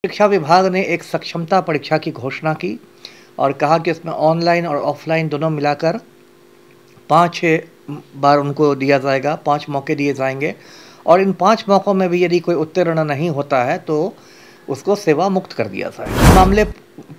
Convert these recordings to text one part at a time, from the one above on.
शिक्षा विभाग ने एक सक्षमता परीक्षा की घोषणा की और कहा कि इसमें ऑनलाइन और ऑफलाइन दोनों मिलाकर 5 बार उनको दिया जाएगा, 5 मौके दिए जाएंगे और इन 5 मौक़ों में भी यदि कोई उत्तीर्ण नहीं होता है तो उसको सेवा मुक्त कर दिया जाएगा। मामले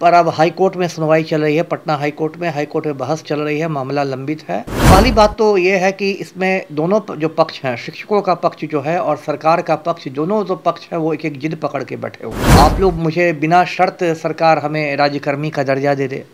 पर अब हाई कोर्ट में सुनवाई चल रही है, पटना हाई कोर्ट में बहस चल रही है, मामला लंबित है। पहली बात तो ये है कि इसमें दोनों जो पक्ष हैं, शिक्षकों का पक्ष जो है और सरकार का पक्ष, दोनों जो पक्ष है वो एक जिद पकड़ के बैठे हुए हैं। आप लोग मुझे बिना शर्त सरकार हमें राज्यकर्मी का दर्जा दे दे,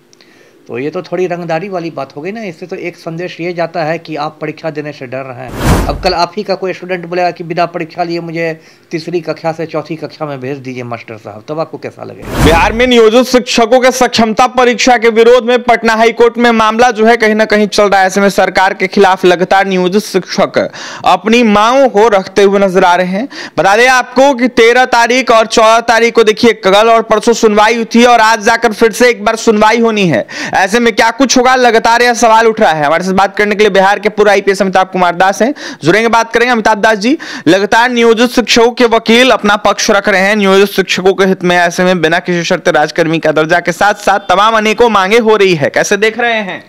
तो ये तो थोड़ी रंगदारी वाली बात हो गई ना। इससे तो एक संदेश ये जाता है कि आप परीक्षा देने से डर रहे हैं। अब कल आप ही का कोई स्टूडेंट बोलेगा कि बिना परीक्षा लिए मुझे तीसरी कक्षा से चौथी कक्षा में भेज दीजिए मास्टर साहब, तब आपको कैसा लगेगा? बिहार में नियोजित शिक्षकों के सक्षमता परीक्षा के विरोध में पटना हाईकोर्ट में मामला जो है कहीं ना कहीं चल रहा है। ऐसे में सरकार के खिलाफ लगातार नियोजित शिक्षक अपनी मांगों को रखते हुए नजर आ रहे हैं। बता दें आपको कि 13 तारीख और 14 तारीख को देखिए कल और परसों सुनवाई हुई थी और आज जाकर फिर से एक बार सुनवाई होनी है। ऐसे में क्या कुछ होगा, लगातार यह सवाल उठ रहा है। हमारे साथ बात करने के लिए बिहार के पूर्व आईपीएस अमिताभ कुमार दास हैं, जुड़ेंगे, बात करेंगे। अमिताभ दास जी, लगातार नियोजित शिक्षकों के वकील अपना पक्ष रख रहे हैं नियोजित शिक्षकों के हित में। ऐसे में बिना किसी शर्त राजकर्मी का दर्जा के साथ साथ तमाम अनेकों मांगे हो रही है, कैसे देख रहे हैं?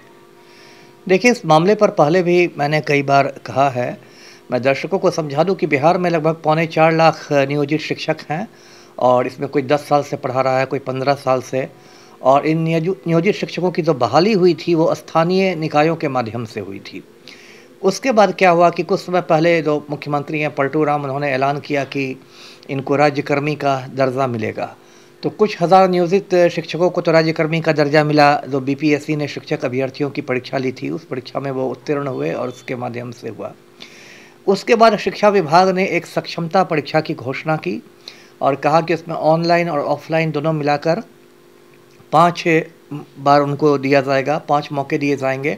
देखिए, इस मामले पर पहले भी मैंने कई बार कहा है, मैं दर्शकों को समझा दूं कि बिहार में लगभग 4.25 लाख नियोजित शिक्षक हैं और इसमें कोई 10 साल से पढ़ा रहा है, कोई 15 साल से। और इन नियोजित शिक्षकों की जो बहाली हुई थी वो स्थानीय निकायों के माध्यम से हुई थी। उसके बाद क्या हुआ कि कुछ समय पहले जो मुख्यमंत्री हैं पलटू राम, उन्होंने ऐलान किया कि इनको राज्यकर्मी का दर्जा मिलेगा। तो कुछ हज़ार नियोजित शिक्षकों को तो राज्यकर्मी का दर्जा मिला। जो बीपीएससी ने शिक्षक अभ्यर्थियों की परीक्षा ली थी, उस परीक्षा में वो उत्तीर्ण हुए और उसके माध्यम से हुआ। उसके बाद शिक्षा विभाग ने एक सक्षमता परीक्षा की घोषणा की और कहा कि इसमें ऑनलाइन और ऑफलाइन दोनों मिलाकर 5 बार उनको दिया जाएगा, 5 मौके दिए जाएंगे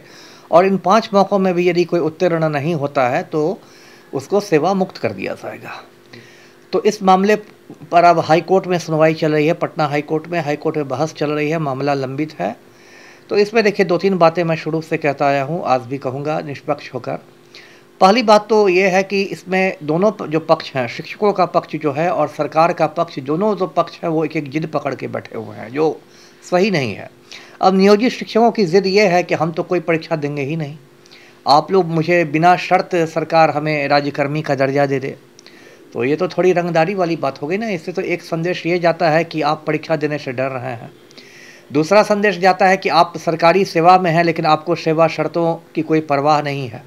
और इन 5 मौक़ों में भी यदि कोई उत्तीर्ण नहीं होता है तो उसको सेवा मुक्त कर दिया जाएगा। तो इस मामले पर अब हाई कोर्ट में सुनवाई चल रही है, पटना हाई कोर्ट में बहस चल रही है, मामला लंबित है। तो इसमें देखिए 2-3 बातें मैं शुरू से कहता आया हूँ, आज भी कहूँगा निष्पक्ष होकर। पहली बात तो ये है कि इसमें दोनों जो पक्ष हैं, शिक्षकों का पक्ष जो है और सरकार का पक्ष, दोनों जो पक्ष है वो एक जिद पकड़ के बैठे हुए हैं, जो सही नहीं है। अब नियोजित शिक्षकों की जिद ये है कि हम तो कोई परीक्षा देंगे ही नहीं, आप लोग मुझे बिना शर्त सरकार हमें राज्यकर्मी का दर्जा दे दे, तो ये तो थोड़ी रंगदारी वाली बात हो गई ना। इससे तो एक संदेश ये जाता है कि आप परीक्षा देने से डर रहे हैं। दूसरा संदेश जाता है कि आप सरकारी सेवा में हैं लेकिन आपको सेवा शर्तों की कोई परवाह नहीं है,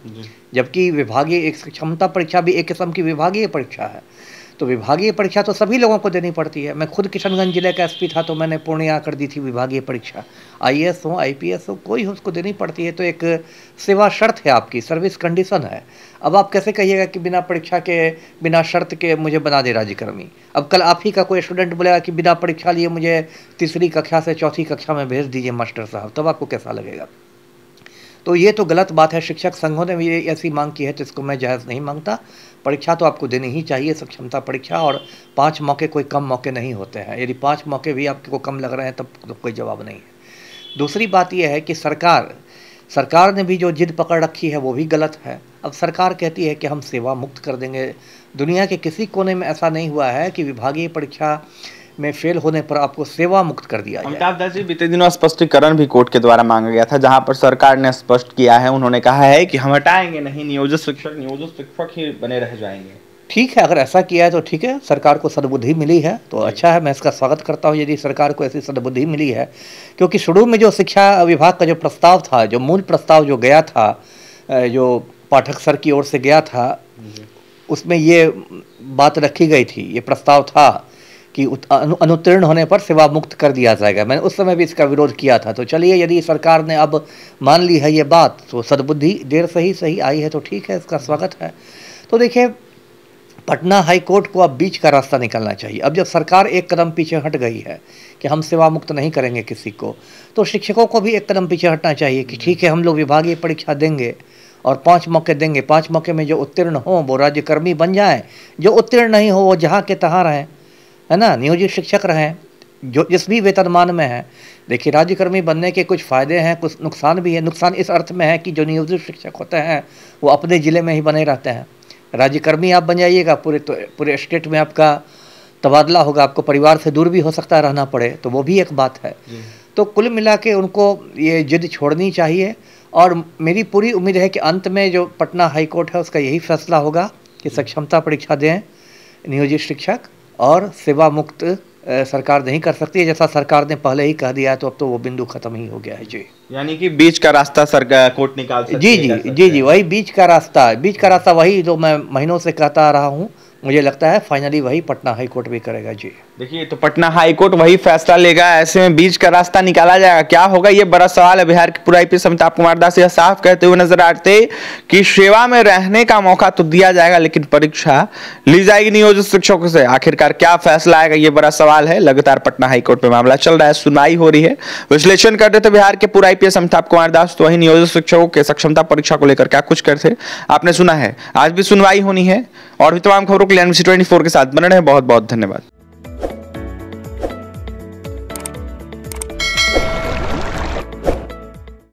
जबकि विभागीय एक क्षमता परीक्षा भी एक किस्म की विभागीय परीक्षा है। तो विभागीय परीक्षा तो सभी लोगों को देनी पड़ती है। मैं खुद किशनगंज जिले का एसपी था तो मैंने पूर्णिया कर दी थी विभागीय परीक्षा। आईएएस हो, आईपीएस हो, कोई हो, उसको देनी पड़ती है। तो एक सेवा शर्त है, आपकी सर्विस कंडीशन है। अब आप कैसे कहिएगा कि बिना परीक्षा के, बिना शर्त के मुझे बना दे राज्यकर्मी? अब कल आप ही का कोई स्टूडेंट बोलेगा कि बिना परीक्षा लिए मुझे तीसरी कक्षा से चौथी कक्षा में भेज दीजिए मास्टर साहब, तब आपको कैसा लगेगा? तो ये तो गलत बात है। शिक्षक संघों ने भी ऐसी मांग की है तो इसको मैं जायज़ नहीं मांगता। परीक्षा तो आपको देनी ही चाहिए, सक्षमता परीक्षा, और 5 मौके कोई कम मौके नहीं होते हैं। यदि 5 मौके भी आपको कम लग रहे हैं तब तो कोई जवाब नहीं है। दूसरी बात यह है कि सरकार ने भी जो जिद पकड़ रखी है वो भी गलत है। अब सरकार कहती है कि हम सेवा मुक्त कर देंगे। दुनिया के किसी कोने में ऐसा नहीं हुआ है कि विभागीय परीक्षा में फेल होने पर आपको सेवा मुक्त कर दिया जाए। अमिताभ दास जी, बीते दिनों स्पष्टीकरण भी कोर्ट के द्वारा मांगा गया था, जहां पर सरकार ने स्पष्ट किया है, उन्होंने कहा है कि हम हटाएंगे नहीं, नियोजित शिक्षक ही बने रह जाएंगे। ठीक है, अगर ऐसा किया है तो ठीक है, सरकार को सद्बुद्धि मिली है तो अच्छा है, मैं इसका स्वागत करता हूँ यदि सरकार को ऐसी सद्बुद्धि मिली है। क्योंकि शुरू में जो शिक्षा विभाग का जो प्रस्ताव था, जो मूल प्रस्ताव जो गया था, जो पाठक सर की ओर से गया था, उसमें ये बात रखी गई थी, ये प्रस्ताव था कि अनुत्तीर्ण होने पर सेवा मुक्त कर दिया जाएगा। मैंने उस समय भी इसका विरोध किया था। तो चलिए, यदि सरकार ने अब मान ली है ये बात तो सद्बुद्धि देर से ही सही आई है तो ठीक है, इसका स्वागत है। तो देखिए, पटना हाई कोर्ट को अब बीच का रास्ता निकलना चाहिए। अब जब सरकार एक कदम पीछे हट गई है कि हम सेवा मुक्त नहीं करेंगे किसी को, तो शिक्षकों को भी एक कदम पीछे हटना चाहिए कि ठीक है, हम लोग विभागीय परीक्षा देंगे और 5 मौके देंगे। 5 मौके में जो उत्तीर्ण हों वो राज्यकर्मी बन जाएं, जो उत्तीर्ण नहीं हो वो जहाँ के तहाँ रहें, है ना, नियोजित शिक्षक रहें, जो जिस भी वेतनमान में है। देखिए, राज्यकर्मी बनने के कुछ फ़ायदे हैं, कुछ नुकसान भी है। नुकसान इस अर्थ में है कि जो नियोजित शिक्षक होते हैं वो अपने ज़िले में ही बने रहते हैं। राज्यकर्मी आप बन जाइएगा, पूरे स्टेट में आपका तबादला होगा, आपको परिवार से दूर भी हो सकता है रहना पड़े, तो वो भी एक बात है। तो कुल मिला के उनको ये जिद छोड़नी चाहिए और मेरी पूरी उम्मीद है कि अंत में जो पटना हाई कोर्ट है उसका यही फैसला होगा कि सक्षमता परीक्षा दें नियोजित शिक्षक, और सेवा मुक्त सरकार नहीं कर सकती है, जैसा सरकार ने पहले ही कह दिया है, तो अब तो वो बिंदु खत्म ही हो गया है जी। यानी कि बीच का रास्ता सरकार कोर्ट निकाल सकती जी जी जी जी, वही बीच का रास्ता वही जो मैं महीनों से कहता आ रहा हूँ, मुझे लगता है फाइनली वही पटना हाई कोर्ट भी करेगा जी। देखिए, तो पटना हाई कोर्ट वही फैसला लेगा, ऐसे में बीच का रास्ता निकाला जाएगा, क्या होगा ये बड़ा सवाल है। बिहार के पूर्व आईपीएस अमिताभ कुमार दास यह साफ कहते हुए नजर आते कि सेवा में रहने का मौका तो दिया जाएगा, लेकिन परीक्षा ली जाएगी नियोजित शिक्षकों से। आखिरकार क्या फैसला आएगा ये बड़ा सवाल है। लगातार पटना हाई कोर्ट में मामला चल रहा है, सुनवाई हो रही है। विश्लेषण कर रहे थे बिहार के पूर्व आईपीएस अमिताभ कुमार दास, तो वही नियोजित शिक्षकों के सक्षमता परीक्षा को लेकर क्या कुछ करते आपने सुना है। आज भी सुनवाई होनी है और भी तमाम खबरों के लिए NBC 24 के साथ बने रहे। बहुत बहुत धन्यवाद।